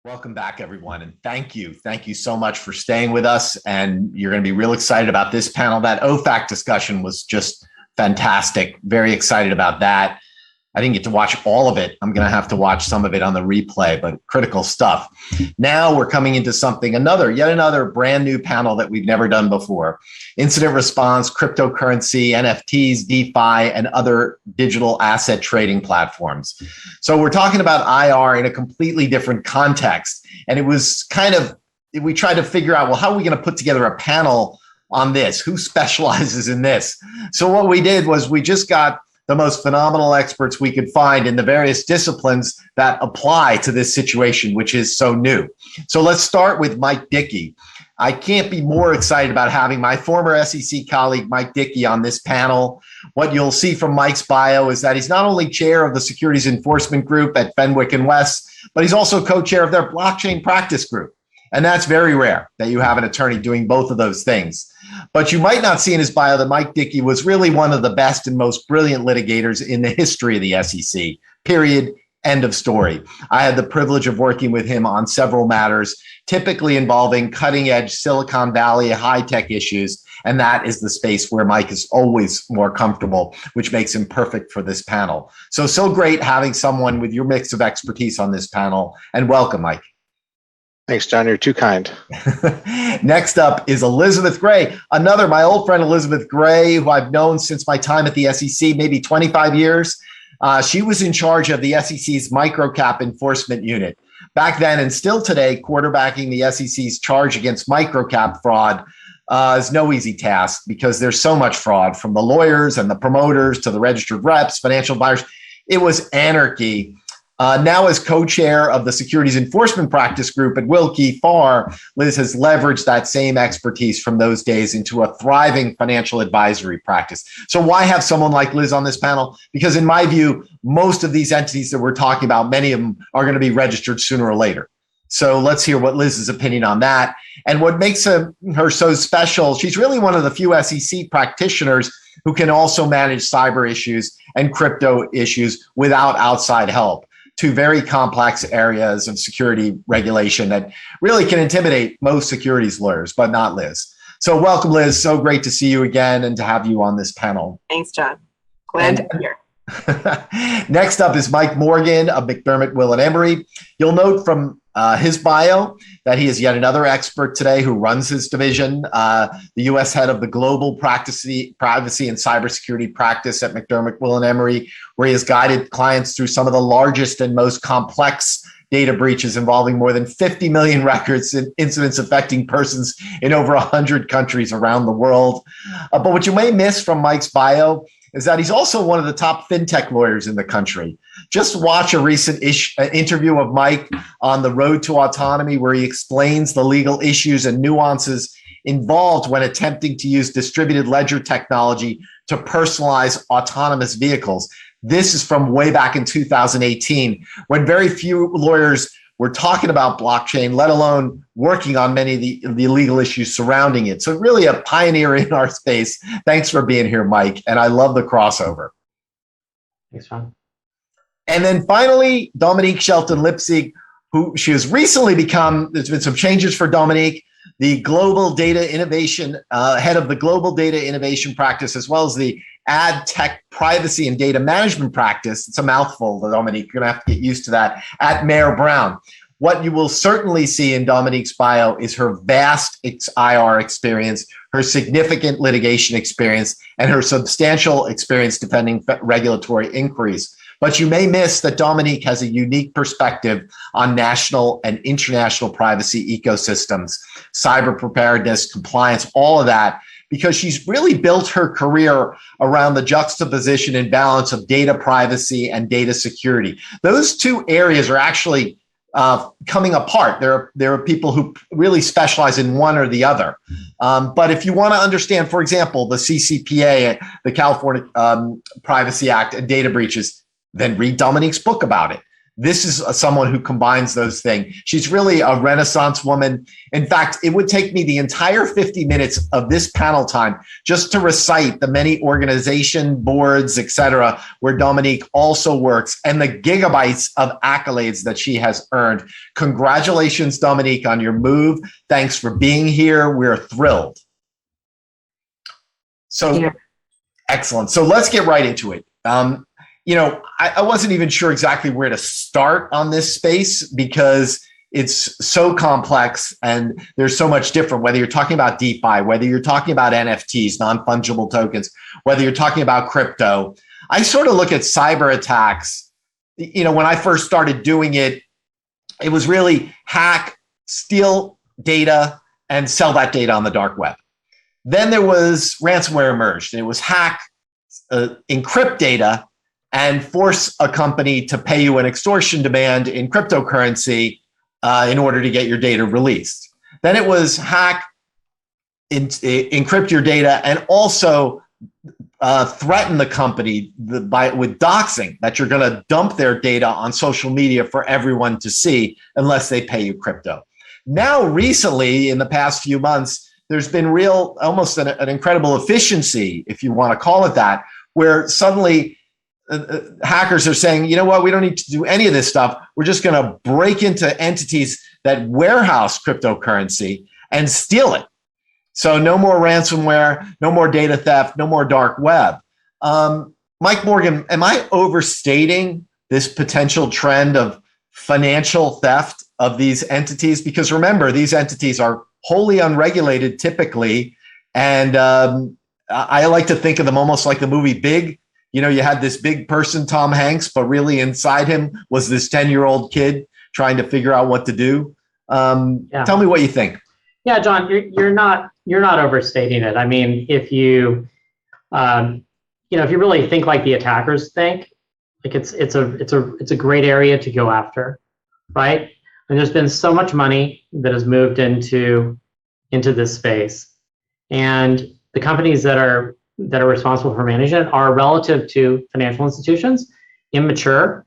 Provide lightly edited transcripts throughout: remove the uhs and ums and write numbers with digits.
Welcome back, everyone, and thank you. Thank you so much for staying with us, and you're going to be real excited about this panel. That OFAC discussion was just fantastic. Very excited about that. I didn't get to watch all of it. I'm going to have to watch some of it on the replay, but critical stuff. Now we're coming into something, yet another brand new panel that we've never done before. Incident response, cryptocurrency, NFTs, DeFi, and other digital asset trading platforms. So we're talking about IR in a completely different context. And it was we tried to figure out, well, how are we going to put together a panel on this? Who specializes in this? So what we did was we just got the most phenomenal experts we could find in the various disciplines that apply to this situation, which is so new. So let's start with Mike Dicke. I can't be more excited about having my former SEC colleague, Mike Dicke, on this panel. What you'll see from Mike's bio is that he's not only chair of the Securities Enforcement Group at Fenwick and West, but he's also co-chair of their blockchain practice group. And that's very rare that you have an attorney doing both of those things. But you might not see in his bio that Mike Dicke was really one of the best and most brilliant litigators in the history of the SEC, period, end of story. I had the privilege of working with him on several matters, typically involving cutting-edge Silicon Valley high-tech issues, and that is the space where Mike is always more comfortable, which makes him perfect for this panel. So great having someone with your mix of expertise on this panel, and welcome, Mike. Thanks, John. You're too kind. Next up is Elizabeth Gray, my old friend Elizabeth Gray, who I've known since my time at the SEC, maybe 25 years. She was in charge of the SEC's microcap enforcement unit. Back then and still today, quarterbacking the SEC's charge against microcap fraud is no easy task because there's so much fraud, from the lawyers and the promoters to the registered reps, financial buyers. It was anarchy. Now as co-chair of the Securities Enforcement Practice Group at Willkie, Farr, Liz has leveraged that same expertise from those days into a thriving financial advisory practice. So why have someone like Liz on this panel? Because in my view, most of these entities that we're talking about, many of them are going to be registered sooner or later. So let's hear what Liz's opinion on that. And what makes her so special, she's really one of the few SEC practitioners who can also manage cyber issues and crypto issues without outside help. Two very complex areas of security regulation that really can intimidate most securities lawyers, but not Liz. So welcome, Liz. So great to see you again and to have you on this panel. Thanks, John. Glad to be here. Next up is Mike Morgan of McDermott, Will, and Emery. You'll note from his bio that he is yet another expert today who runs his division, the U.S. head of the global privacy and cybersecurity practice at McDermott, Will, and Emery, where he has guided clients through some of the largest and most complex data breaches involving more than 50 million records and incidents affecting persons in over 100 countries around the world. But what you may miss from Mike's bio is that he's also one of the top fintech lawyers in the country. Just watch a recent interview of Mike on The Road to Autonomy, where he explains the legal issues and nuances involved when attempting to use distributed ledger technology to personalize autonomous vehicles. This is from way back in 2018, when very few lawyers were talking about blockchain, let alone working on many of the legal issues surrounding it. So really a pioneer in our space. Thanks for being here, Mike. And I love the crossover. Thanks, John. And then finally, Dominique Shelton Leipzig, who she has recently become, there's been some changes for Dominique, the global data innovation, head of the global data innovation practice, as well as the ad tech privacy and data management practice. It's a mouthful, Dominique. You're going to have to get used to that at Mayer Brown. What you will certainly see in Dominique's bio is her vast IR experience, her significant litigation experience, and her substantial experience defending regulatory inquiries. But you may miss that Dominique has a unique perspective on national and international privacy ecosystems, cyber preparedness, compliance, all of that, because she's really built her career around the juxtaposition and balance of data privacy and data security. Those two areas are actually coming apart. There are people who really specialize in one or the other. But if you want to understand, for example, the CCPA, the California Privacy Act, and data breaches, then read Dominique's book about it. This is someone who combines those things. She's really a Renaissance woman. In fact, it would take me the entire 50 minutes of this panel time just to recite the many organization boards, et cetera, where Dominique also works, and the gigabytes of accolades that she has earned. Congratulations, Dominique, on your move. Thanks for being here. We're thrilled. So, excellent. So let's get right into it. I wasn't even sure exactly where to start on this space because it's so complex and there's so much different, whether you're talking about DeFi, whether you're talking about NFTs, non-fungible tokens, whether you're talking about crypto. I sort of look at cyber attacks. When I first started doing it, it was really hack, steal data, and sell that data on the dark web. Then there was ransomware emerged, and it was hack, encrypt data, and force a company to pay you an extortion demand in cryptocurrency in order to get your data released. Then it was hack, encrypt your data, and also threaten the company with doxing, that you're going to dump their data on social media for everyone to see unless they pay you crypto. Now, recently, in the past few months, there's been almost an incredible efficiency, if you want to call it that, where suddenly hackers are saying, you know what, we don't need to do any of this stuff. We're just going to break into entities that warehouse cryptocurrency and steal it. So no more ransomware, no more data theft, no more dark web. Mike Morgan, am I overstating this potential trend of financial theft of these entities? Because remember, these entities are wholly unregulated typically. And I like to think of them almost like the movie Big. You had this big person, Tom Hanks, but really inside him was this 10-year-old kid trying to figure out what to do. Tell me what you think. Yeah, John, you're not overstating it. I mean, if you really think like the attackers think, like it's a great area to go after, right? And there's been so much money that has moved into this space, and the companies that are responsible for managing it are, relative to financial institutions, immature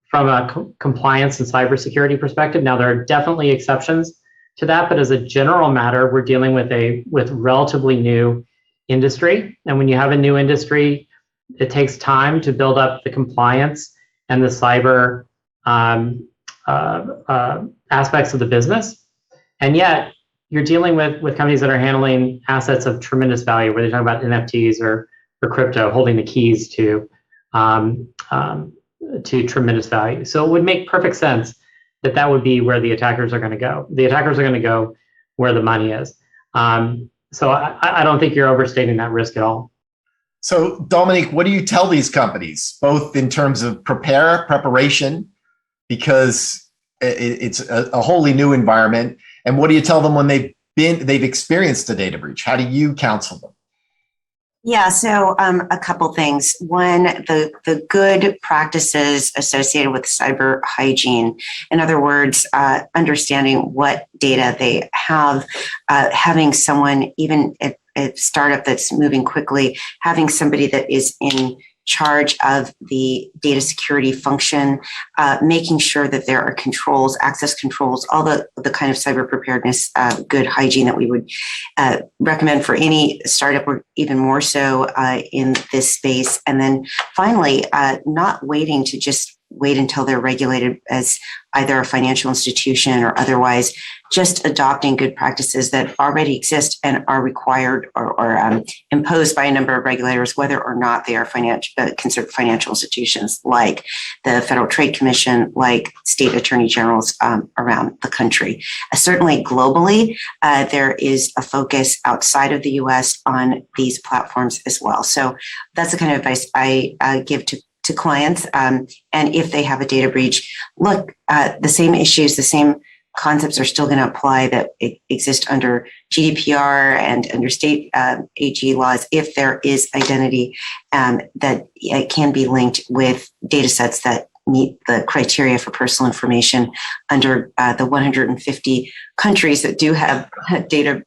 from a compliance and cybersecurity perspective. Now, there are definitely exceptions to that, but as a general matter, we're dealing with relatively new industry. And when you have a new industry, it takes time to build up the compliance and the cyber aspects of the business. And yet, you're dealing with companies that are handling assets of tremendous value, whether you're talking about NFTs or crypto, holding the keys to tremendous value. So it would make perfect sense that would be where the attackers are going to go. The attackers are going to go where the money is. So I don't think you're overstating that risk at all. So Dominique, what do you tell these companies, both in terms of preparation, because it's a wholly new environment, and what do you tell them when they've experienced a data breach? How do you counsel them? Yeah, so a couple things. One, the good practices associated with cyber hygiene. In other words, understanding what data they have, having someone, even at a startup that's moving quickly, having somebody that is in charge of the data security function, making sure that there are controls, access controls, all the kind of cyber preparedness, good hygiene that we would recommend for any startup, or even more so in this space. And then finally, not waiting to just wait until they're regulated as either a financial institution or otherwise, just adopting good practices that already exist and are required or imposed by a number of regulators, whether or not they are considered financial institutions, like the Federal Trade Commission, like state attorney generals around the country. Certainly globally, there is a focus outside of the US on these platforms as well. So that's the kind of advice I give to clients. And if they have a data breach, look, the same issues, the same concepts are still going to apply that exist under GDPR and under state AG laws if there is identity that can be linked with data sets that meet the criteria for personal information under the 150 countries that do have data.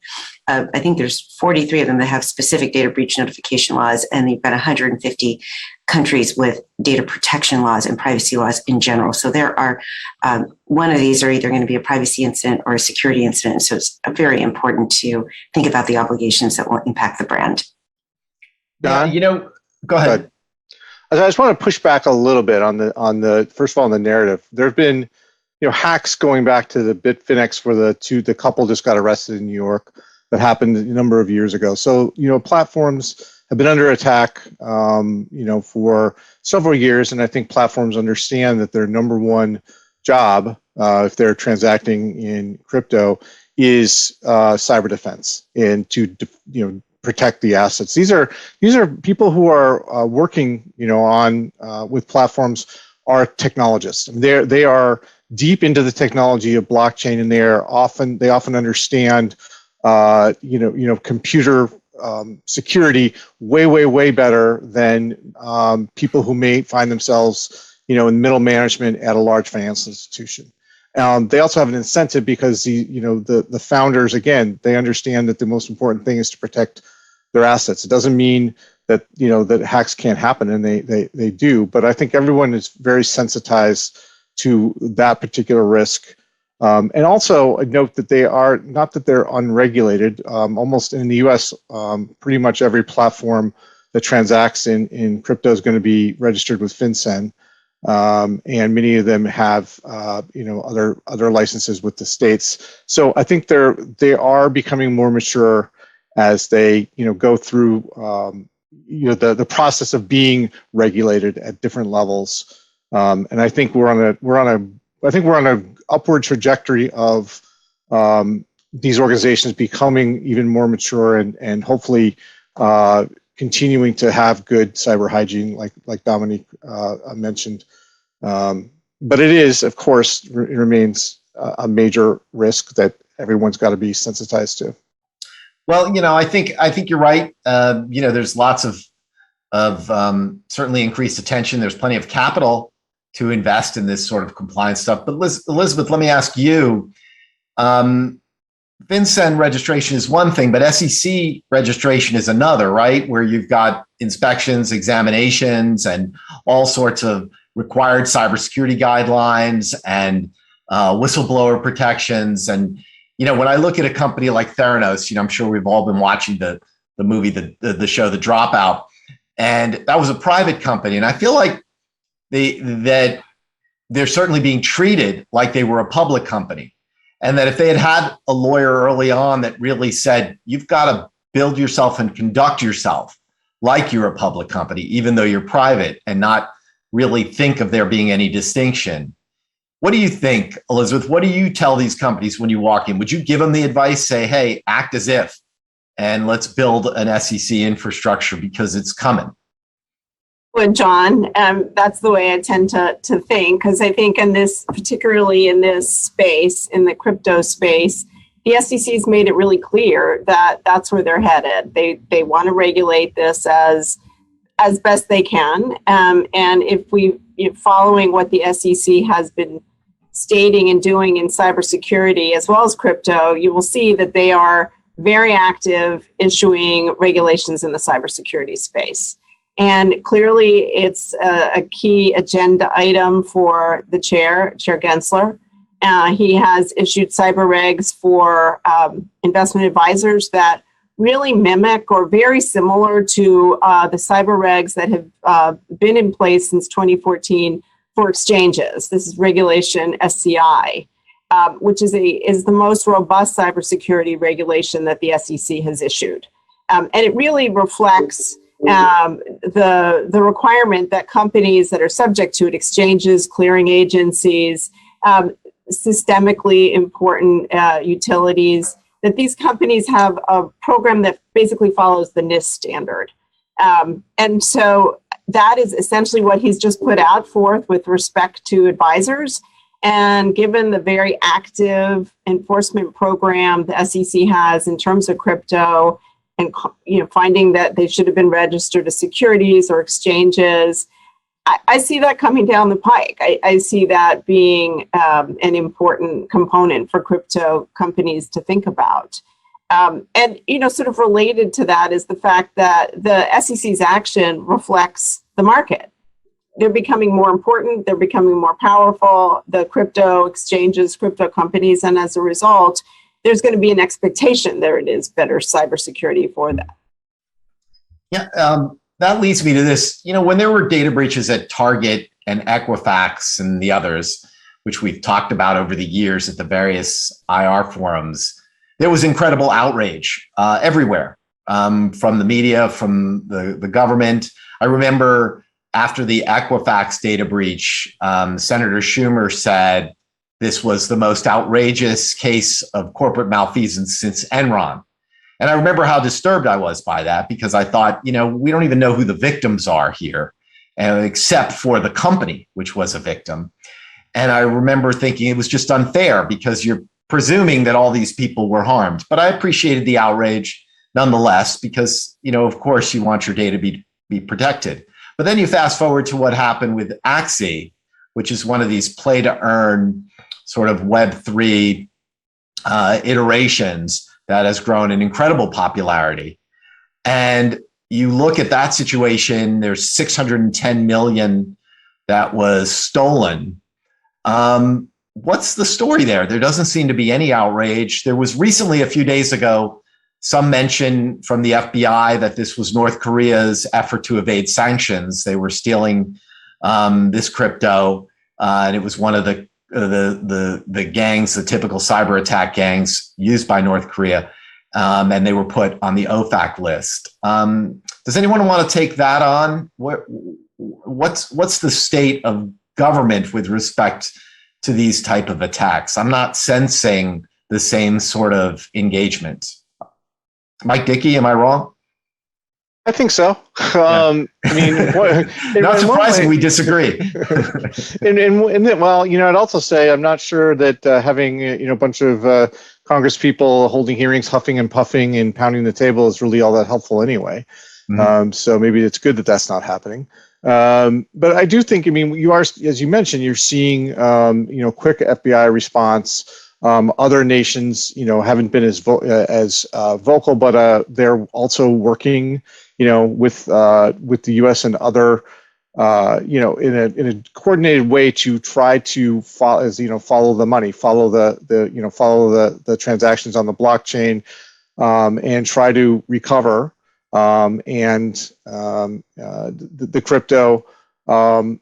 I think there's 43 of them that have specific data breach notification laws, and you've got 150 countries with data protection laws and privacy laws in general. So there are, one of these are either going to be a privacy incident or a security incident. So it's very important to think about the obligations that will impact the brand. Don? Go ahead. I just want to push back a little bit on the first of all, on the narrative. There have been, hacks going back to the Bitfinex where the couple just got arrested in New York that happened a number of years ago. So, platforms have been under attack, for several years. And I think platforms understand that their number one job, if they're transacting in crypto, is cyber defense and to, protect the assets. These are people who are working, on with platforms are technologists. They are deep into the technology of blockchain, and they often understand, computer security way better than people who may find themselves, in middle management at a large financial institution. They also have an incentive because the founders, again, they understand that the most important thing is to protect their assets. It doesn't mean that that hacks can't happen, and they do. But I think everyone is very sensitized to that particular risk. And also note that they are not that they're unregulated. Almost in the U.S., pretty much every platform that transacts in crypto is going to be registered with FinCEN, and many of them have other licenses with the states. So I think they are becoming more mature as they go through the process of being regulated at different levels. And I think we're on a upward trajectory of these organizations becoming even more mature and hopefully continuing to have good cyber hygiene, like Dominique mentioned. But it is, of course, it remains a major risk that everyone's got to be sensitized to. Well, I think you're right. There's lots of certainly increased attention. There's plenty of capital to invest in this sort of compliance stuff. But Elizabeth, let me ask you, FinCEN registration is one thing, but SEC registration is another, right? Where you've got inspections, examinations, and all sorts of required cybersecurity guidelines and whistleblower protections. And, when I look at a company like Theranos, I'm sure we've all been watching the movie, the show, The Dropout, and that was a private company. And I feel like that they're certainly being treated like they were a public company. And that if they had a lawyer early on that really said, you've got to build yourself and conduct yourself like you're a public company, even though you're private, and not really think of there being any distinction. What do you think, Elizabeth? What do you tell these companies when you walk in? Would you give them the advice, say, hey, act as if, and let's build an SEC infrastructure because it's coming? Well, John, that's the way I tend to think, because I think particularly in this space, in the crypto space, the SEC's made it really clear that that's where they're headed. They want to regulate this as best they can. And if following what the SEC has been stating and doing in cybersecurity as well as crypto, you will see that they are very active issuing regulations in the cybersecurity space. And clearly, it's a key agenda item for the Chair Gensler. He has issued cyber regs for investment advisors that really mimic or very similar to the cyber regs that have been in place since 2014 for exchanges. This is regulation SCI, which is the most robust cybersecurity regulation that the SEC has issued. And it really reflects the requirement that companies that are subject to it, exchanges, clearing agencies, systemically important utilities, that these companies have a program that basically follows the NIST standard. And so that is essentially what he's just put out forth with respect to advisors. And given the very active enforcement program the SEC has in terms of crypto, and finding that they should have been registered as securities or exchanges, I see that coming down the pike. I see that being an important component for crypto companies to think about. And, sort of related to that is the fact that the SEC's action reflects the market. They're becoming more important. They're becoming more powerful, the crypto exchanges, crypto companies. And as a result, there's going to be an expectation there it is better cybersecurity for that. Yeah, that leads me to this. When there were data breaches at Target and Equifax and the others, which we've talked about over the years at the various IR forums, there was incredible outrage everywhere, from the media, from the government. I remember after the Equifax data breach, Senator Schumer said this was the most outrageous case of corporate malfeasance since Enron. And I remember how disturbed I was by that, because I thought, we don't even know who the victims are here, except for the company, which was a victim. And I remember thinking it was just unfair because you're presuming that all these people were harmed. But I appreciated the outrage nonetheless, because, of course, you want your data to be protected. But then you fast forward to what happened with Axie, which is one of these play to earn sort of Web3 iterations that has grown in incredible popularity. And you look at that situation, there's 610 million that was stolen. What's the story there? There doesn't seem to be any outrage. There was recently, a few days ago, some mention from the FBI that this was North Korea's effort to evade sanctions. They were stealing this crypto, and it was one of the gangs, the typical cyber attack gangs used by North Korea, and they were put on the OFAC list. Does anyone want to take that on? What's the state of government with respect to these type of attacks? I'm not sensing the same sort of engagement. Mike Dicke, am I wrong? I think so. Not surprising we disagree. Well, I'd also say I'm not sure that having a bunch of Congress people holding hearings, huffing and puffing and pounding the table is really all that helpful anyway. Mm-hmm. So maybe it's good that that's not happening. But I do think, you are, as you mentioned, you're seeing quick FBI response. Other nations, haven't been as vocal, but they're also working, with the U.S. and other, in a coordinated way to try to follow the money, follow the transactions on the blockchain, and try to recover the crypto. For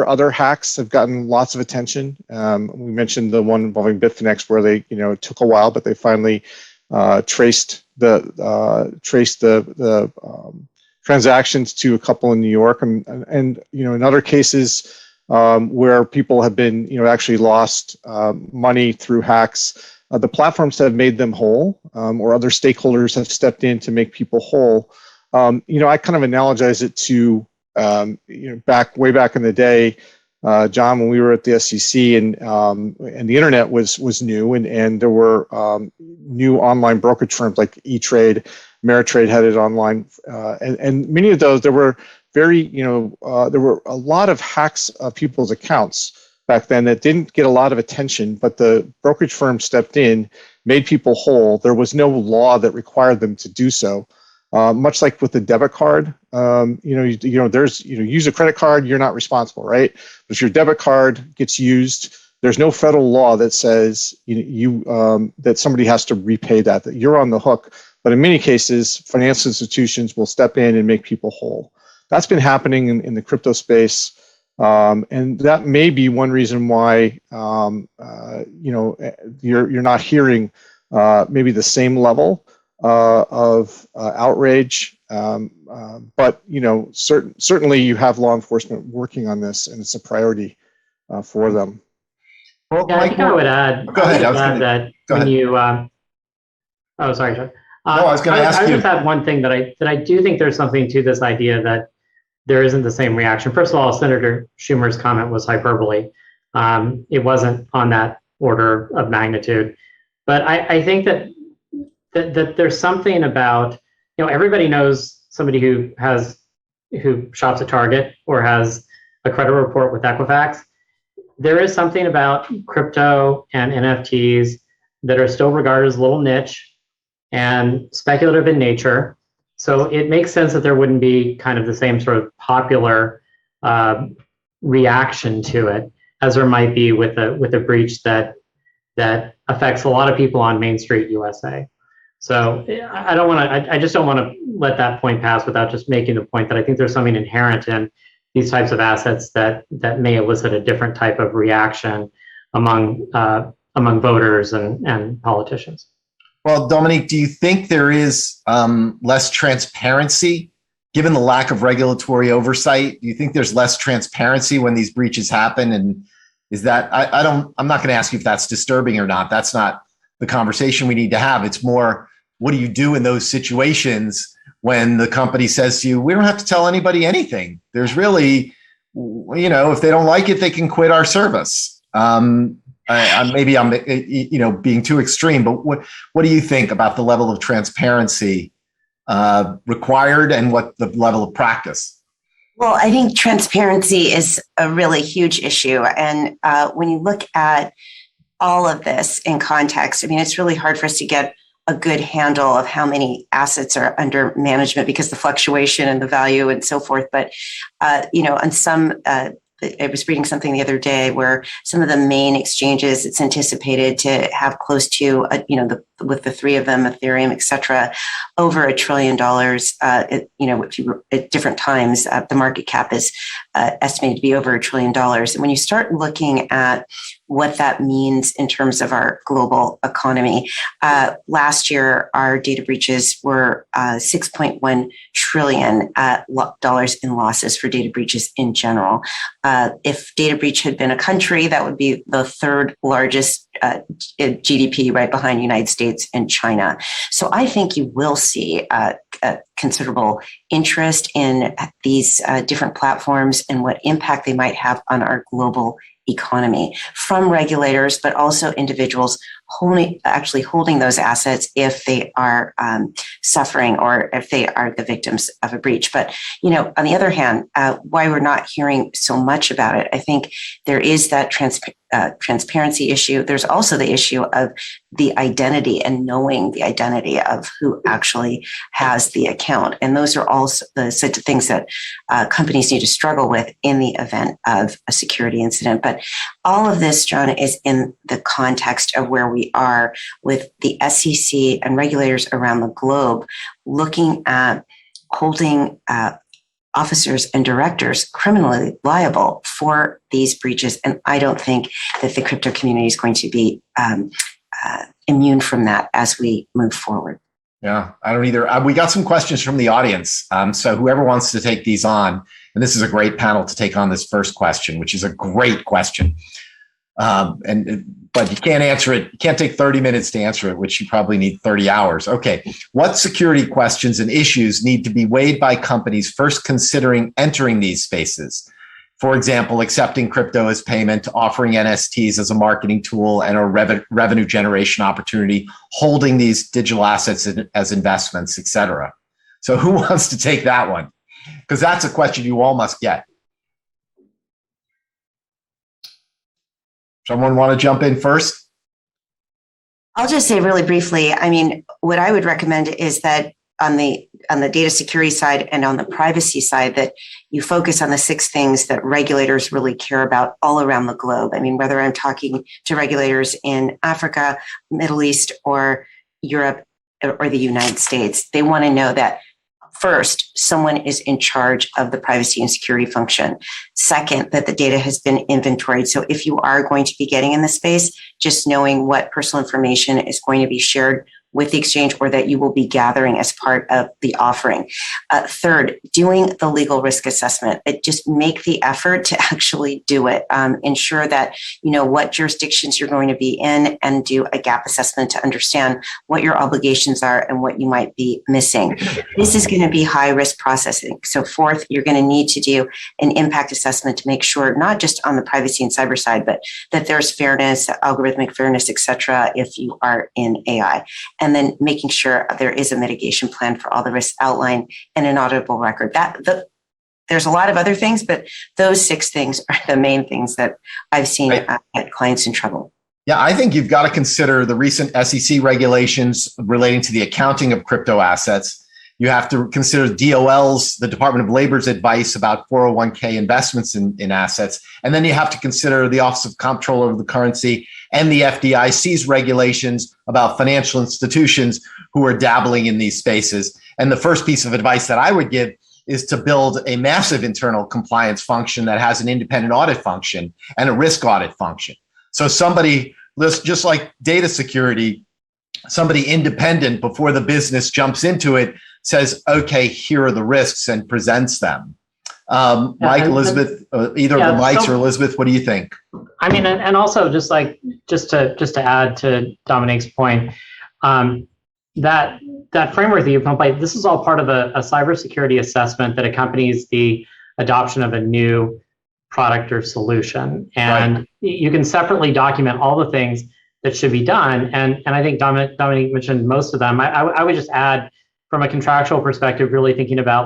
other hacks have gotten lots of attention. We mentioned the one involving Bitfinex where they, it took a while, but they finally traced the transactions to a couple in New York, and in other cases where people have been, actually lost money through hacks, the platforms have made them whole, or other stakeholders have stepped in to make people whole. I kind of analogize it to way back in the day, John, when we were at the SEC and the internet was new, and there were new online brokerage firms like E-Trade, Ameritrade had it online, and many of those, there were there were a lot of hacks of people's accounts back then that didn't get a lot of attention, but the brokerage firm stepped in, made people whole. There was no law that required them to do so. Much like with the debit card, use a credit card, you're not responsible, right? But if your debit card gets used, there's no federal law that says that somebody has to repay that you're on the hook. But in many cases, financial institutions will step in and make people whole. That's been happening in the crypto space, and that may be one reason why you're not hearing maybe the same level of outrage, but certainly you have law enforcement working on this, and it's a priority for them. Well, yeah, I think I would add. Go ahead. Oh, sorry, John. No, I was going to ask you. I just add one thing that I do think there's something to this idea that there isn't the same reaction. First of all, Senator Schumer's comment was hyperbole. It wasn't on that order of magnitude, but I think that there's something about, everybody knows somebody who has who shops at Target or has a credit report with Equifax, there is something about crypto and NFTs that are still regarded as a little niche and speculative in nature. So it makes sense that there wouldn't be kind of the same sort of popular reaction to it as there might be with a breach that affects a lot of people on Main Street, USA. So I just don't want to let that point pass without just making the point that I think there's something inherent in these types of assets that may elicit a different type of reaction among voters and politicians. Well, Dominique, do you think there is less transparency given the lack of regulatory oversight? Do you think there's less transparency when these breaches happen? And is that, I'm not going to ask you if that's disturbing or not. That's not the conversation we need to have. It's more, what do you do in those situations when the company says to you, we don't have to tell anybody anything? There's really, if they don't like it, they can quit our service. Maybe I'm, being too extreme, but what do you think about the level of transparency required and what the level of practice? Well, I think transparency is a really huge issue. And when you look at all of this in context, I mean, it's really hard for us to get a good handle of how many assets are under management because the fluctuation and the value and so forth. But, on some, I was reading something the other day where some of the main exchanges, it's anticipated to have close to, with the three of them, Ethereum, et cetera, over $1 trillion. At different times, the market cap is estimated to be over $1 trillion. And when you start looking at what that means in terms of our global economy, last year, our data breaches were $6.1 trillion in losses for data breaches in general. If data breach had been a country, that would be the third largest GDP, right behind the United States and China. So I think you will see a considerable interest in these different platforms and what impact they might have on our global economy from regulators, but also individuals holding those assets if they are suffering or if they are the victims of a breach. But, on the other hand, why we're not hearing so much about it, I think there is that transparency issue. There's also the issue of the identity and knowing the identity of who actually has the account. And those are also the sorts of things that companies need to struggle with in the event of a security incident. But all of this, John, is in the context of where we are with the SEC and regulators around the globe looking at holding officers and directors criminally liable for these breaches. And I don't think that the crypto community is going to be immune from that as we move forward. Yeah, I don't either. We got some questions from the audience. So whoever wants to take these on, and this is a great panel to take on this first question, which is a great question. But you can't answer it. You can't take 30 minutes to answer it, which you probably need 30 hours. Okay. What security questions and issues need to be weighed by companies first considering entering these spaces? For example, accepting crypto as payment, offering NFTs as a marketing tool and a revenue generation opportunity, holding these digital assets as investments, et cetera. So who wants to take that one? Because that's a question you all must get. Someone want to jump in first? I'll just say really briefly, I mean, what I would recommend is that on the data security side and on the privacy side, that you focus on the 6 things that regulators really care about all around the globe. I mean, whether I'm talking to regulators in Africa, Middle East, or Europe, or the United States, they want to know that first, someone is in charge of the privacy and security function. Second, that the data has been inventoried. So if you are going to be getting in the space, just knowing what personal information is going to be shared with the exchange or that you will be gathering as part of the offering. Third, doing the legal risk assessment. Just make the effort to actually do it. Ensure that you know what jurisdictions you're going to be in and do a gap assessment to understand what your obligations are and what you might be missing. This is going to be high risk processing. So fourth, you're going to need to do an impact assessment to make sure not just on the privacy and cyber side, but that there's fairness, algorithmic fairness, et cetera, if you are in AI. And then making sure there is a mitigation plan for all the risks outlined and an auditable record. there's a lot of other things, but those 6 things are the main things that I've seen get clients in trouble. Yeah, I think you've got to consider the recent SEC regulations relating to the accounting of crypto assets. You have to consider DOL's, the Department of Labor's advice about 401k investments in assets. And then you have to consider the Office of Comptroller of the Currency and the FDIC's regulations about financial institutions who are dabbling in these spaces. And the first piece of advice that I would give is to build a massive internal compliance function that has an independent audit function and a risk audit function. So somebody, just like data security, somebody independent before the business jumps into it says, okay, here are the risks and presents them. Mike, Elizabeth, either of the Mikes or Elizabeth, what do you think? I mean, and also just to add to Dominique's point, that framework that you've completed, this is all part of a cybersecurity assessment that accompanies the adoption of a new product or solution. And you can separately document all the things that should be done. And I think Dominique mentioned most of them. I would just add, from a contractual perspective, really thinking about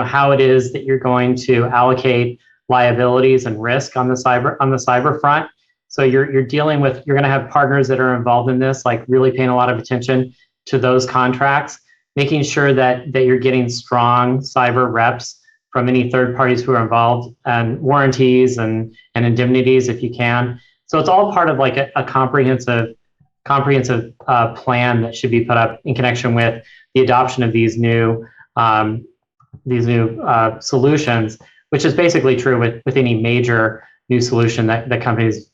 how it is that you're going to allocate liabilities and risk on the cyber front. So you're going to have partners that are involved in this, like really paying a lot of attention to those contracts, making sure that you're getting strong cyber reps from any third parties who are involved, and warranties and indemnities if you can. So it's all part of a comprehensive plan that should be put up in connection with the adoption of these new solutions, which is basically true with any major new solution that companies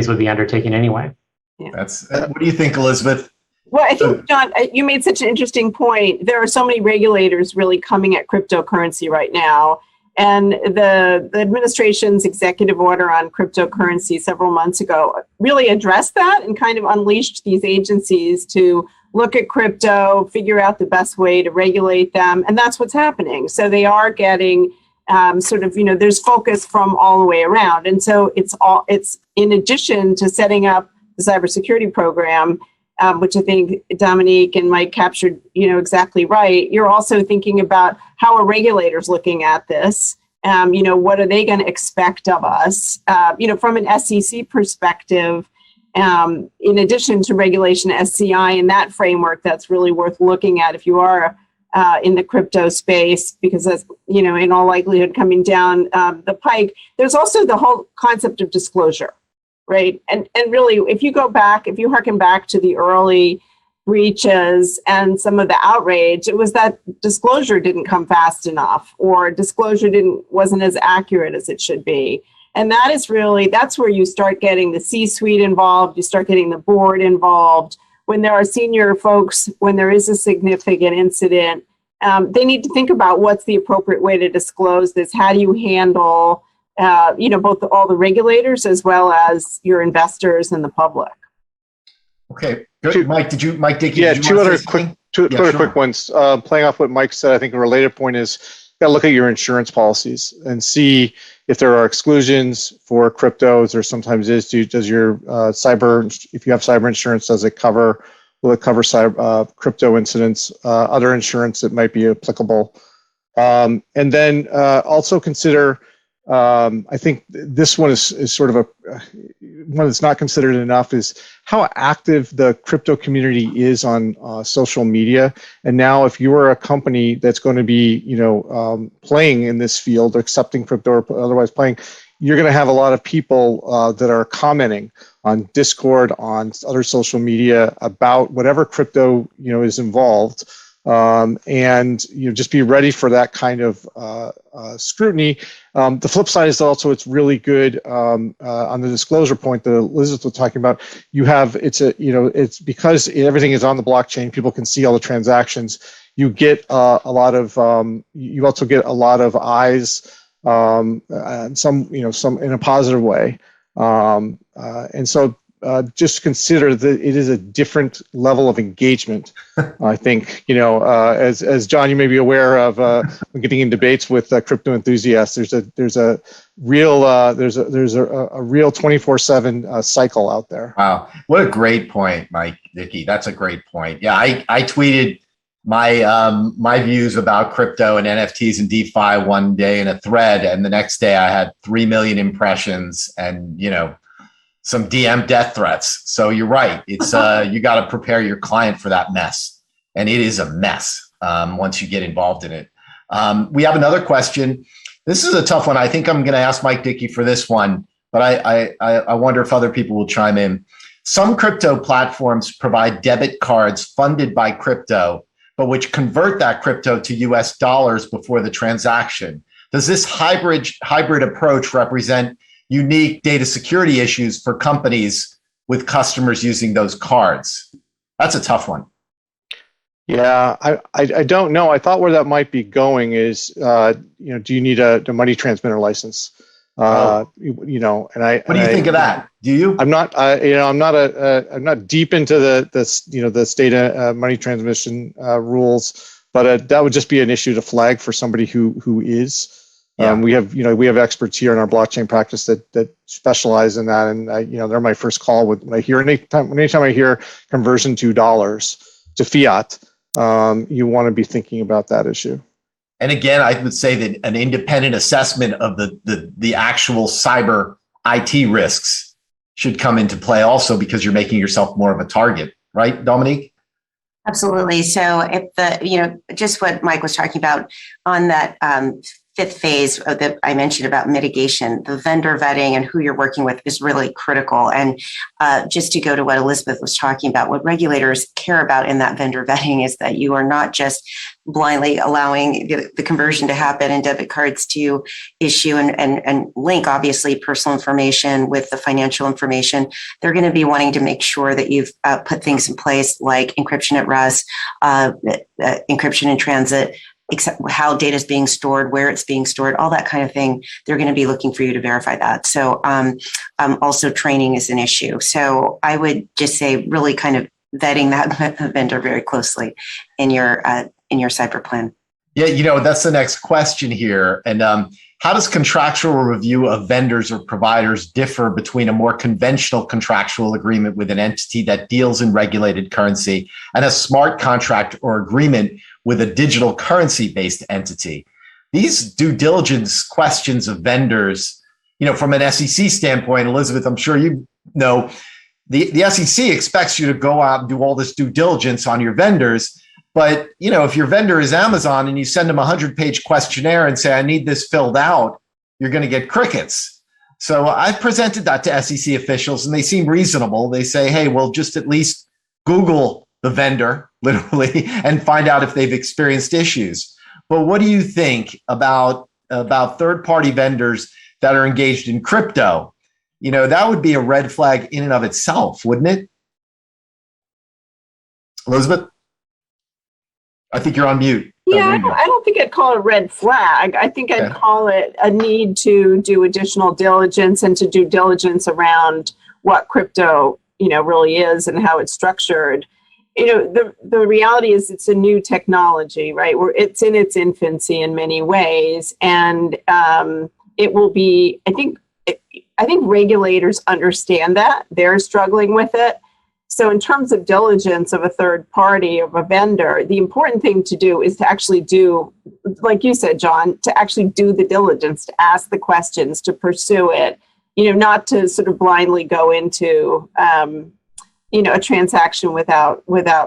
would be undertaking anyway. Yeah. What do you think, Elizabeth? Well, I think, John, you made such an interesting point. There are so many regulators really coming at cryptocurrency right now. And the administration's executive order on cryptocurrency several months ago really addressed that and kind of unleashed these agencies to look at crypto, figure out the best way to regulate them. And that's what's happening. So they are getting there's focus from all the way around. And so it's in addition to setting up the cybersecurity program, which I think Dominique and Mike captured, exactly right. You're also thinking about how are regulators looking at this? What are they going to expect of us? From an SEC perspective, in addition to regulation SCI and that framework, that's really worth looking at if you are in the crypto space, because that's, in all likelihood coming down the pike. There's also the whole concept of disclosure. Right. And really, if you harken back to the early breaches and some of the outrage, it was that disclosure didn't come fast enough, or disclosure wasn't as accurate as it should be. And that's where you start getting the C-suite involved, you start getting the board involved. When there are senior folks, when there is a significant incident, they need to think about what's the appropriate way to disclose this. How do you handle both all the regulators as well as your investors and the public? Okay, good. Mike, Dicke? Yeah, two other quick ones. Playing off what Mike said, I think a related point is you got to look at your insurance policies and see if there are exclusions for cryptos, or sometimes does your if you have cyber insurance, will it cover cyber, crypto incidents, other insurance that might be applicable, and then also consider. I think this one is sort of one that's not considered enough, is how active the crypto community is on social media. And now, if you are a company that's going to be, playing in this field, or accepting crypto or otherwise playing, you're going to have a lot of people that are commenting on Discord, on other social media about whatever crypto is involved. And just be ready for that kind of scrutiny. The flip side is also it's really good on the disclosure point that Elizabeth was talking about. It's because everything is on the blockchain. People can see all the transactions. You get you also get a lot of eyes, and some in a positive way. And so. Just consider that it is a different level of engagement. I think, as John, you may be aware of, when getting in debates with crypto enthusiasts, there's a real 24/7 cycle out there. Wow, what a great point, Mike, Dicke. That's a great point. Yeah, I tweeted my views about crypto and NFTs and DeFi one day in a thread, and the next day I had 3 million impressions and some DM death threats. So you're right. It's you got to prepare your client for that mess, and it is a mess once you get involved in it. We have another question. This is a tough one. I think I'm going to ask Mike Dicke for this one, but I wonder if other people will chime in. Some crypto platforms provide debit cards funded by crypto, but which convert that crypto to US dollars before the transaction. Does this hybrid approach represent unique data security issues for companies with customers using those cards? That's a tough one. Yeah, I don't know. I thought where that might be going is, do you need a money transmitter license? And what do you think of that? Do you? I'm not, I'm not deep into the state money transmission rules, but that would just be an issue to flag for somebody who is. Yeah. We have experts here in our blockchain practice that specialize in that, and they're my first call anytime I hear conversion to dollars to fiat. You want to be thinking about that issue. And again, I would say that an independent assessment of the actual cyber IT risks should come into play also, because you're making yourself more of a target, right, Dominique? Absolutely. So if just what Mike was talking about on that fifth phase that I mentioned about mitigation, the vendor vetting and who you're working with is really critical. And just to go to what Elizabeth was talking about, what regulators care about in that vendor vetting is that you are not just blindly allowing the conversion to happen and debit cards to issue and link, obviously, personal information with the financial information. They're going to be wanting to make sure that you've put things in place like encryption at rest, encryption in transit, except how data is being stored, where it's being stored, all that kind of thing. They're going to be looking for you to verify that. So also training is an issue. So I would just say really kind of vetting that vendor very closely in your cyber plan. Yeah, that's the next question here. And how does contractual review of vendors or providers differ between a more conventional contractual agreement with an entity that deals in regulated currency and a smart contract or agreement with a digital currency-based entity? These due diligence questions of vendors, from an SEC standpoint, Elizabeth, I'm sure the SEC expects you to go out and do all this due diligence on your vendors. But, if your vendor is Amazon and you send them a 100-page questionnaire and say, I need this filled out, you're going to get crickets. So I've presented that to SEC officials and they seem reasonable. They say, hey, well, just at least Google the vendor, literally, and find out if they've experienced issues. But what do you think about third-party vendors that are engaged in crypto? That would be a red flag in and of itself, wouldn't it? Elizabeth? I think you're on mute. Yeah, I don't think I'd call it a red flag. I think I'd call it a need to do additional diligence and to do diligence around what crypto, really is and how it's structured. The reality is it's a new technology, right? It's in its infancy in many ways, and it will be. I think regulators understand that they're struggling with it. So in terms of diligence of a third party, of a vendor, the important thing to do is to actually do, like you said, John, to actually do the diligence, to ask the questions, to pursue it, not to sort of blindly go into, a transaction without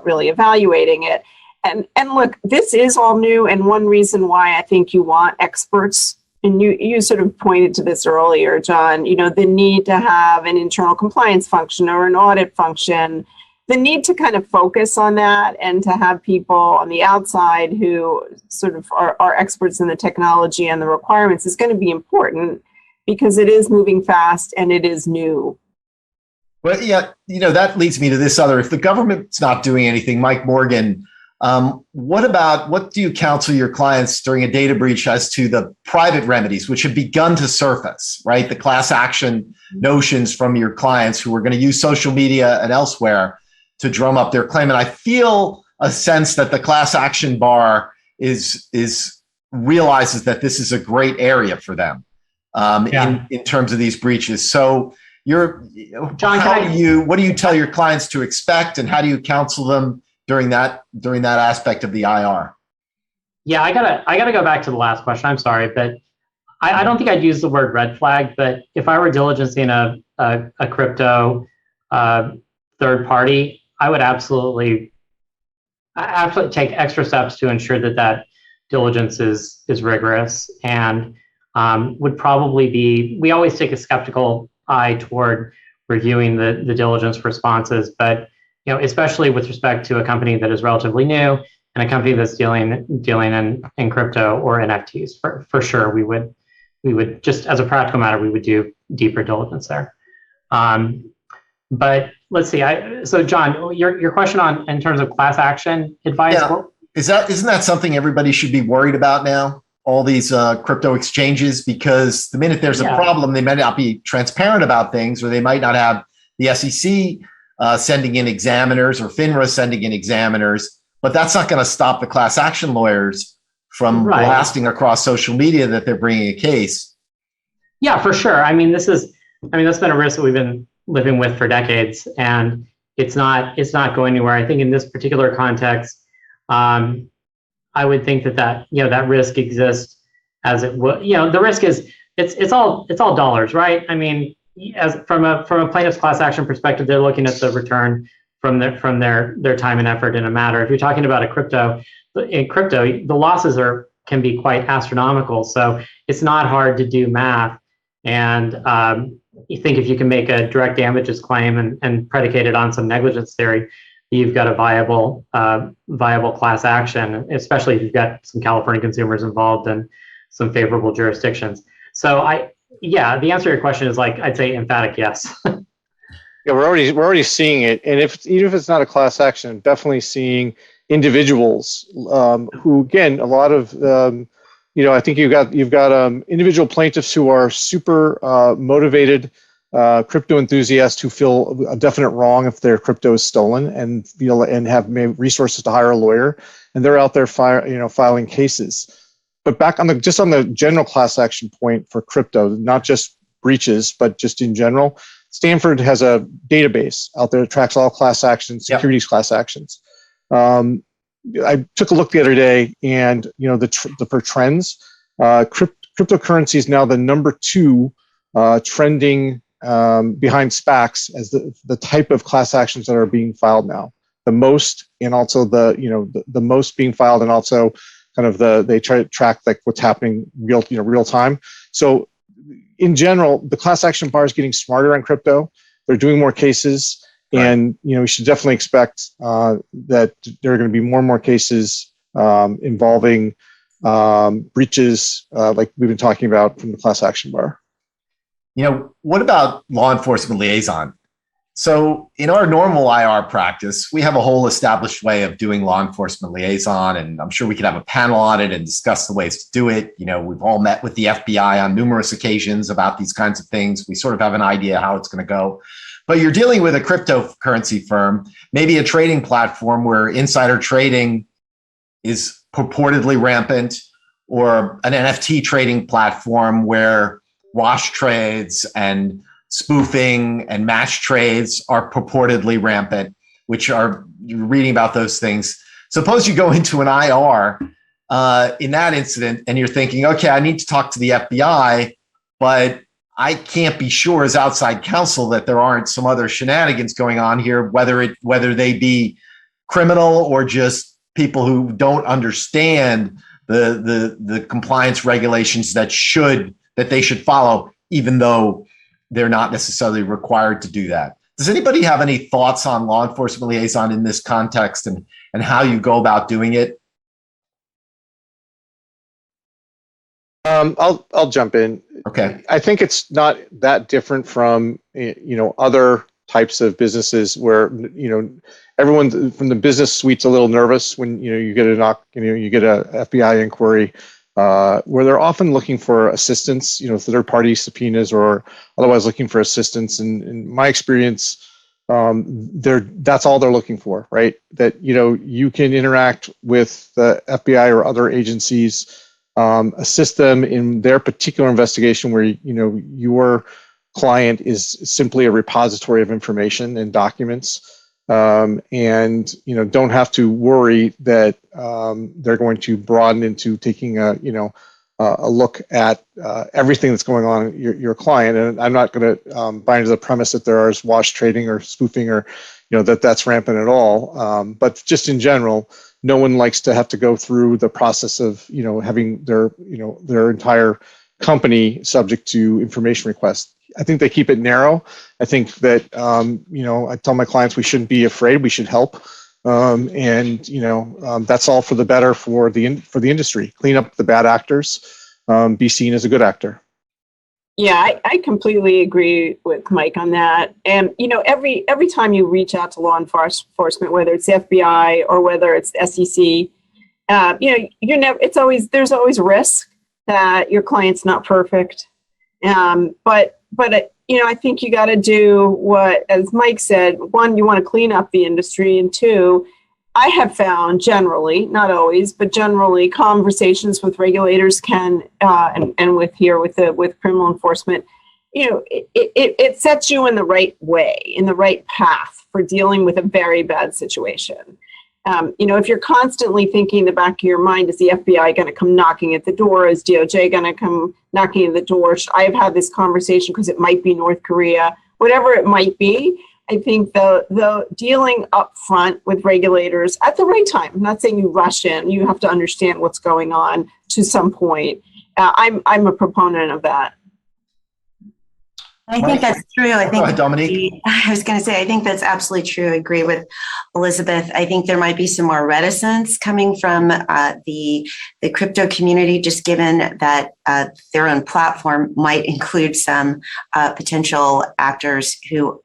really evaluating it. And look, this is all new. And one reason why I think you want experts, and you sort of pointed to this earlier, John, the need to have an internal compliance function or an audit function, the need to kind of focus on that and to have people on the outside who sort of are experts in the technology and the requirements is going to be important because it is moving fast and it is new. Well, yeah, that leads me to this other, if the government's not doing anything, Mike Morgan, what do you counsel your clients during a data breach as to the private remedies, which have begun to surface, right? The class action notions from your clients who are going to use social media and elsewhere to drum up their claim. And I feel a sense that the class action bar realizes that this is a great area for them in terms of these breaches. So John, what do you tell your clients to expect, and how do you counsel them during that aspect of the IR? Yeah, I gotta go back to the last question. I'm sorry, but I don't think I'd use the word red flag. But if I were diligencing a crypto third party, I would absolutely take extra steps to ensure that diligence is rigorous, and would probably be. We always take a skeptical eye toward reviewing the diligence responses, but especially with respect to a company that is relatively new and a company that's dealing in crypto or NFTs, for sure, we would just, as a practical matter, we would do deeper diligence there. But let's see. So John, your question in terms of class action advice. Yeah. Isn't that something everybody should be worried about now? All these crypto exchanges, because the minute there's a problem, they might not be transparent about things, or they might not have the SEC sending in examiners or FINRA sending in examiners. But that's not going to stop the class action lawyers from blasting across social media that they're bringing a case. Yeah, for sure. That's been a risk that we've been living with for decades, and it's not going anywhere. I think in this particular context, I would think that risk exists as it would. The risk is it's all dollars, right? As from a plaintiff's class action perspective, they're looking at the return from their time and effort in a matter. If you're talking about in crypto, the losses can be quite astronomical. So it's not hard to do math, and you think if you can make a direct damages claim and predicate it on some negligence theory, you've got a viable class action, especially if you've got some California consumers involved and some favorable jurisdictions. So the answer to your question is I'd say emphatic yes. Yeah, we're already seeing it, and even if it's not a class action, definitely seeing individuals who, again, a lot of I think you've got individual plaintiffs who are super motivated crypto enthusiasts who feel a definite wrong if their crypto is stolen and have resources to hire a lawyer, and they're out there filing cases. But back on the general class action point for crypto, not just breaches, but just in general, Stanford has a database out there that tracks all class actions, securities class actions. I took a look the other day, and for trends, cryptocurrency is now the number 2 trending behind SPACs as the type of class actions that are being filed now. The most, and also the most being filed, and also kind of they try to track what's happening real time. So in general, the class action bar is getting smarter on crypto. They're doing more cases. Right. And we should definitely expect that there are going to be more and more cases involving breaches like we've been talking about from the class action bar. What about law enforcement liaison? So in our normal IR practice, we have a whole established way of doing law enforcement liaison, and I'm sure we could have a panel on it and discuss the ways to do it. We've all met with the FBI on numerous occasions about these kinds of things. We sort of have an idea how it's going to go. But you're dealing with a cryptocurrency firm, maybe a trading platform where insider trading is purportedly rampant, or an NFT trading platform where wash trades and spoofing and match trades are purportedly rampant, you're reading about those things. Suppose you go into an IR in that incident and you're thinking, okay, I need to talk to the FBI, but I can't be sure as outside counsel that there aren't some other shenanigans going on here, whether they be criminal or just people who don't understand the compliance regulations that they should follow, even though they're not necessarily required to do that. Does anybody have any thoughts on law enforcement liaison in this context and how you go about doing it? I'll jump in. Okay. I think it's not that different from other types of businesses where everyone from the business suite's a little nervous when you get a knock, you get a FBI inquiry where they're often looking for assistance, third-party subpoenas or otherwise looking for assistance. And in my experience, that's all they're looking for, right? That you can interact with the FBI or other agencies, assist them in their particular investigation where your client is simply a repository of information and documents. and don't have to worry that they're going to broaden into taking a look at everything that's going on in your client. And I'm not going to buy into the premise that there is wash trading or spoofing or that's rampant at all. But just in general, no one likes to have to go through the process of having their entire company subject to information requests. I think they keep it narrow. I think that I tell my clients we shouldn't be afraid. We should help, that's all for the better for the industry. Clean up the bad actors, be seen as a good actor. Yeah, I completely agree with Mike on that. And every time you reach out to law enforcement, whether it's the FBI or whether it's the SEC, there's always risk that your client's not perfect. But I think you got to do what, as Mike said, one, you want to clean up the industry, and two, I have found generally, not always, but generally, conversations with regulators can, and with criminal enforcement, it sets you in the right way, in the right path for dealing with a very bad situation. If you're constantly thinking in the back of your mind, is the FBI going to come knocking at the door? Is DOJ going to come knocking at the door? I've had this conversation because it might be North Korea, whatever it might be. I think the dealing up front with regulators at the right time, I'm not saying you rush in, you have to understand what's going on to some point. I'm a proponent of that. I think that's true. I think, go ahead, Dominique. I was going to say, I think that's absolutely true. I agree with Elizabeth. I think there might be some more reticence coming from the crypto community, just given that their own platform might include some potential actors who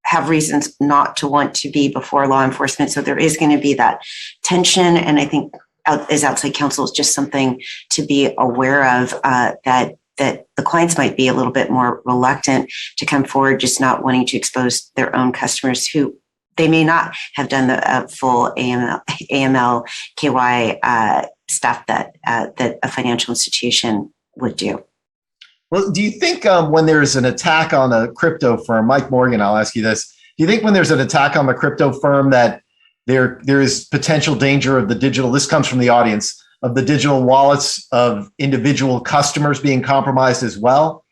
have reasons not to want to be before law enforcement. So there is going to be that tension. And I think as outside counsel is just something to be aware of, that the clients might be a little bit more reluctant to come forward, just not wanting to expose their own customers who they may not have done the full AML, KY stuff that a financial institution would do. Well, do you think when there's an attack on a crypto firm, Mike Morgan, I'll ask you this, do you think when there's an attack on the crypto firm that there is potential danger of this comes from the audience, of the digital wallets of individual customers being compromised as well?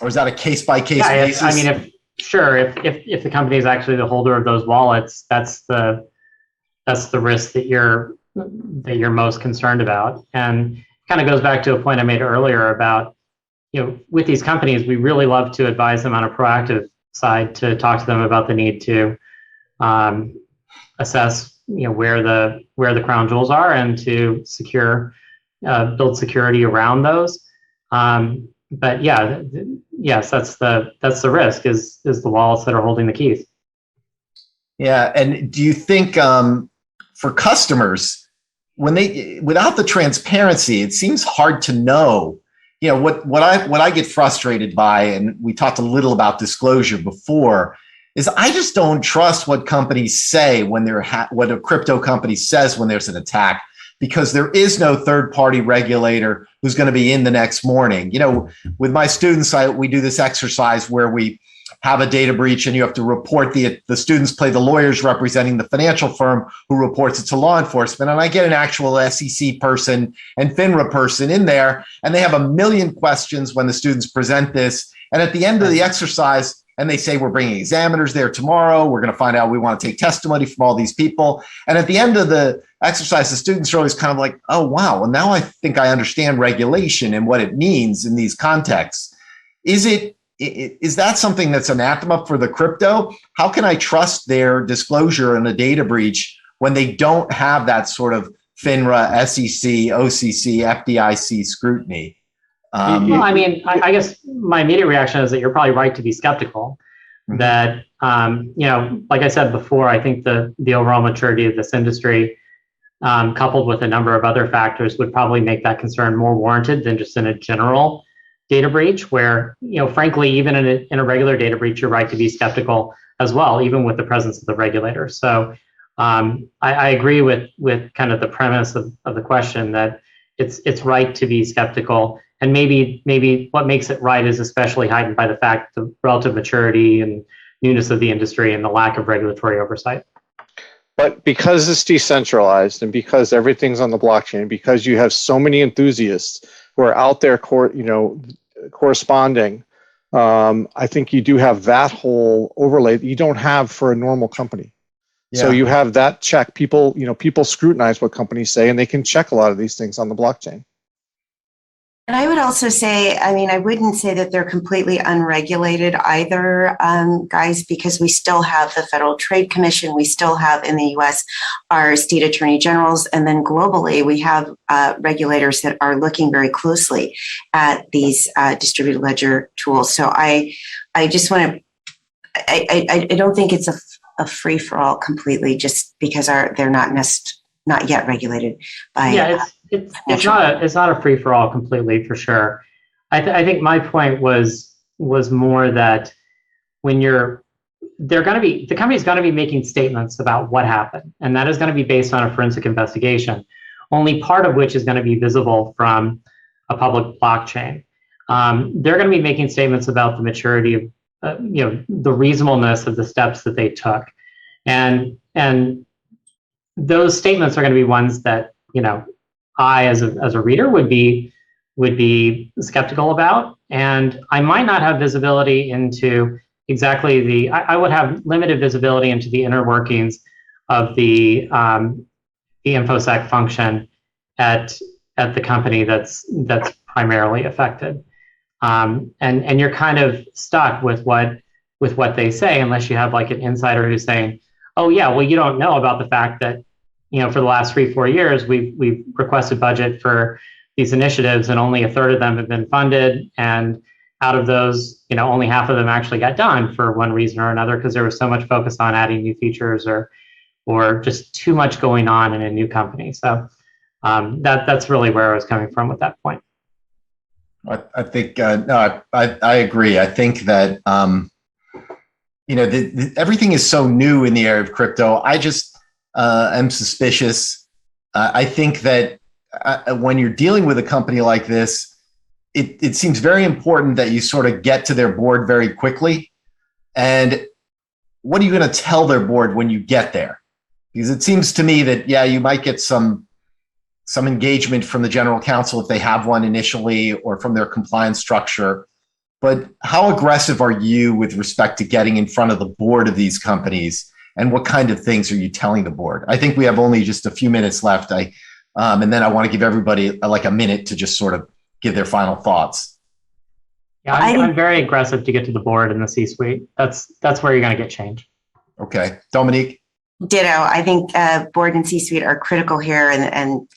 Or is that a case-by-case basis? I mean, if the company is actually the holder of those wallets, that's the risk that you're most concerned about. And kind of goes back to a point I made earlier about, with these companies, we really love to advise them on a proactive side, to talk to them about the need to assess, where the crown jewels are, and to build security around those. But yes, that's the risk is the wallets that are holding the keys. Yeah, and do you think for customers, without the transparency, it seems hard to know, what I get frustrated by, and we talked a little about disclosure before, is I just don't trust what companies say when what a crypto company says when there's an attack, because there is no third-party regulator who's going to be in the next morning. With my students, we do this exercise where we have a data breach and you have to report the students play the lawyers representing the financial firm who reports it to law enforcement. And I get an actual SEC person and FINRA person in there, and they have a million questions when the students present this. And at the end of the exercise, and they say, we're bringing examiners there tomorrow, we're going to find out, we want to take testimony from all these people. And at the end of the exercise, the students are always kind of like, oh, wow, well, now I think I understand regulation and what it means in these contexts. Is that something that's anathema for the crypto? How can I trust their disclosure in a data breach when they don't have that sort of FINRA, SEC, OCC, FDIC scrutiny? Well, I mean, I guess my immediate reaction is that you're probably right to be skeptical. Mm-hmm. That, like I said before, I think the overall maturity of this industry, coupled with a number of other factors, would probably make that concern more warranted than just in a general data breach, where, frankly, even in a regular data breach, you're right to be skeptical as well, even with the presence of the regulator. So I agree with kind of the premise of the question, that it's right to be skeptical. And maybe what makes it right is especially heightened by the fact the relative maturity and newness of the industry and the lack of regulatory oversight. But because it's decentralized and because everything's on the blockchain, because you have so many enthusiasts who are out there, corresponding, I think you do have that whole overlay that you don't have for a normal company. Yeah. So you have that check. People scrutinize what companies say, and they can check a lot of these things on the blockchain. And I would also say, I wouldn't say that they're completely unregulated either, guys, because we still have the Federal Trade Commission. We still have in the US our state attorney generals. And then globally, we have regulators that are looking very closely at these distributed ledger tools. So I just want to, I don't think it's a free for all completely just because they're not yet regulated by. Yeah, it's not a free for all completely, for sure. I think my point was more that when the company's going to be making statements about what happened, and that is going to be based on a forensic investigation, only part of which is going to be visible from a public blockchain. They're going to be making statements about the maturity of the reasonableness of the steps that they took, and those statements are going to be ones that I, as a reader, would be skeptical about, and I might not have visibility into exactly I would have limited visibility into the inner workings of the InfoSec function at the company that's primarily affected, and you're kind of stuck with what they say unless you have like an insider who's saying, oh yeah, well you don't know about the fact that for the last 3-4 years, we've requested budget for these initiatives, and only a third of them have been funded. And out of those, only half of them actually got done for one reason or another, because there was so much focus on adding new features or just too much going on in a new company. So that's really where I was coming from with that point. I think no, I agree. I think that everything is so new in the area of crypto. I just am suspicious. I think that when you're dealing with a company like this, it seems very important that you sort of get to their board very quickly. And what are you going to tell their board when you get there? Because it seems to me that, yeah, you might get some engagement from the general counsel if they have one initially, or from their compliance structure. But how aggressive are you with respect to getting in front of the board of these companies? And what kind of things are you telling the board? I think we have only just a few minutes left. And then I want to give everybody like a minute to just sort of give their final thoughts. Yeah, I'm very aggressive to get to the board and the C-suite. That's where you're going to get change. Okay, Dominique. Ditto. I think board and C-suite are critical here, and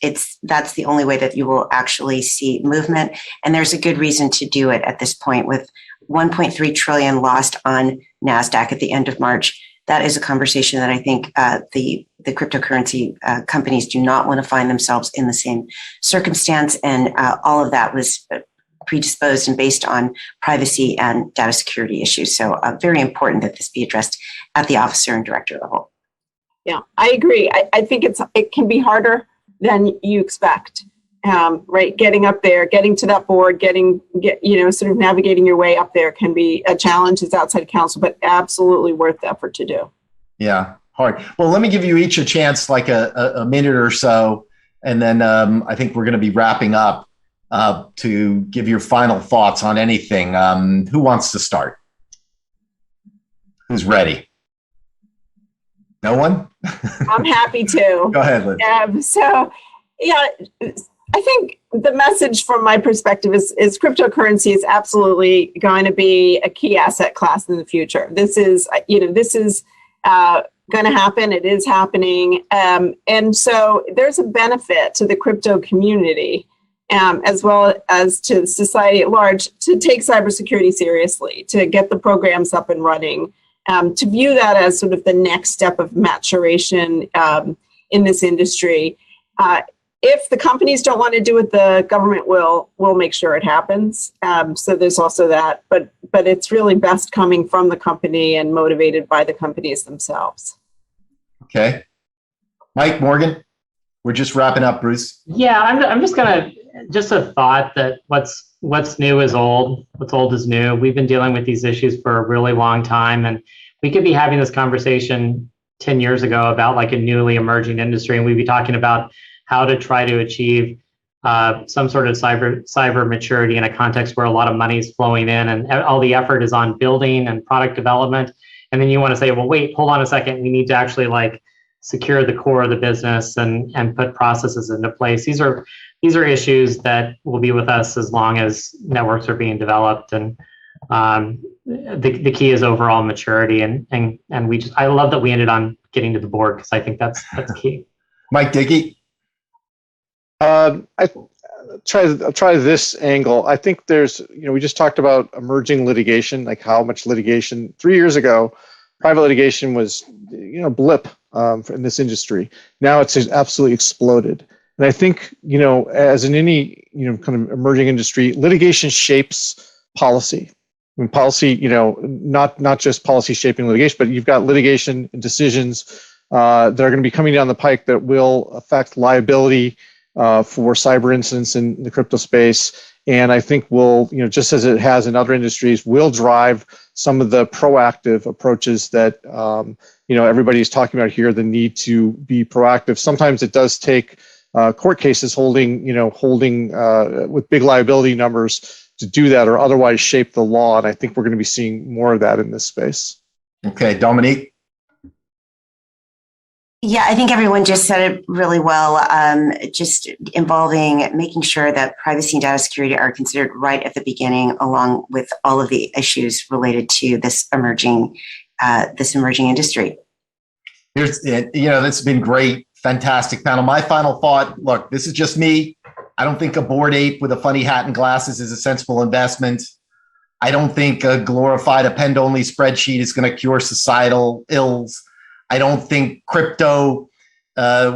that's the only way that you will actually see movement. And there's a good reason to do it at this point, with 1.3 trillion lost on NASDAQ at the end of March. That is a conversation that I think the cryptocurrency companies do not want to find themselves in the same circumstance. And all of that was predisposed and based on privacy and data security issues. So very important that this be addressed at the officer and director level. Yeah, I agree. I think it can be harder than you expect. Right, getting up there, getting to that board, sort of navigating your way up there can be a challenge as outside counsel, but absolutely worth the effort to do. Yeah, hard. Well, let me give you each a chance, like a minute or so, and then I think we're going to be wrapping up to give your final thoughts on anything. Who wants to start? Who's ready? No one? I'm happy to. Go ahead, Liz. Yeah. I think the message from my perspective is cryptocurrency is absolutely going to be a key asset class in the future. This is going to happen. It is happening. And so there's a benefit to the crypto community, as well as to society at large, to take cybersecurity seriously, to get the programs up and running, to view that as sort of the next step of maturation in this industry. If the companies don't want to do it, the government will make sure it happens. So there's also that, but it's really best coming from the company and motivated by the companies themselves. Okay. Mike, Morgan, we're just wrapping up, Bruce. Yeah, I'm just a thought that what's new is old, what's old is new. We've been dealing with these issues for a really long time, and we could be having this conversation 10 years ago about like a newly emerging industry, and we'd be talking about how to try to achieve some sort of cyber maturity in a context where a lot of money is flowing in and all the effort is on building and product development. And then you want to say, well, wait, hold on a second. We need to actually like secure the core of the business and put processes into place. These are issues that will be with us as long as networks are being developed. And the key is overall maturity. And I love that we ended on getting to the board, because I think that's key. Mike Dicke. I'll try this angle. I think there's, we just talked about emerging litigation, like how much litigation 3 years ago, private litigation was, blip in this industry. Now it's absolutely exploded. And I think, as in any, kind of emerging industry, litigation shapes policy. I mean, policy, not just policy shaping litigation, but you've got litigation and decisions that are going to be coming down the pike that will affect liability for cyber incidents in the crypto space. And I think will, just as it has in other industries, will drive some of the proactive approaches that, everybody's talking about here, the need to be proactive. Sometimes it does take court cases holding with big liability numbers to do that, or otherwise shape the law. And I think we're going to be seeing more of that in this space. Okay, Dominique. Yeah, I think everyone just said it really well. Just involving making sure that privacy and data security are considered right at the beginning, along with all of the issues related to this emerging industry. That's been great, fantastic panel. My final thought: look, this is just me. I don't think a Bored Ape with a funny hat and glasses is a sensible investment. I don't think a glorified append-only spreadsheet is going to cure societal ills. I don't think crypto,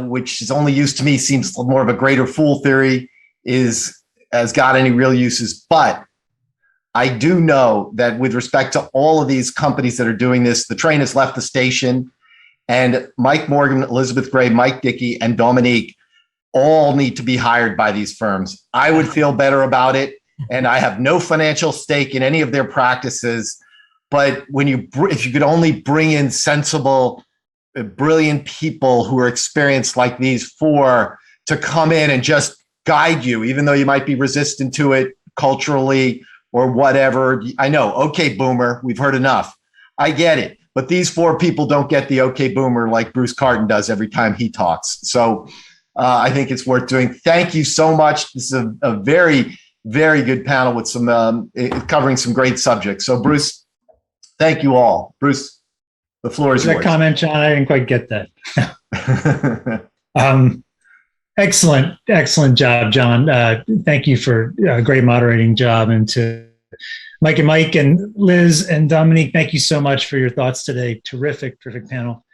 which is only used to me, seems more of a greater fool theory, has got any real uses. But I do know that with respect to all of these companies that are doing this, the train has left the station, and Mike Morgan, Elizabeth Gray, Mike Dicke, and Dominique all need to be hired by these firms. I would feel better about it, and I have no financial stake in any of their practices. But if you could only bring in sensible, brilliant people who are experienced like these four to come in and just guide you, even though you might be resistant to it culturally or whatever. I know, okay, boomer, we've heard enough. I get it. But these four people don't get the okay, boomer like Bruce Carton does every time he talks. So I think it's worth doing. Thank you so much. This is a very, very good panel with some covering some great subjects. So Bruce, thank you all. Bruce, the floor is yours. That comment, John, I didn't quite get that. Excellent job, John. Thank you for a great moderating job. And to Mike and Liz and Dominique, thank you so much for your thoughts today. Terrific panel.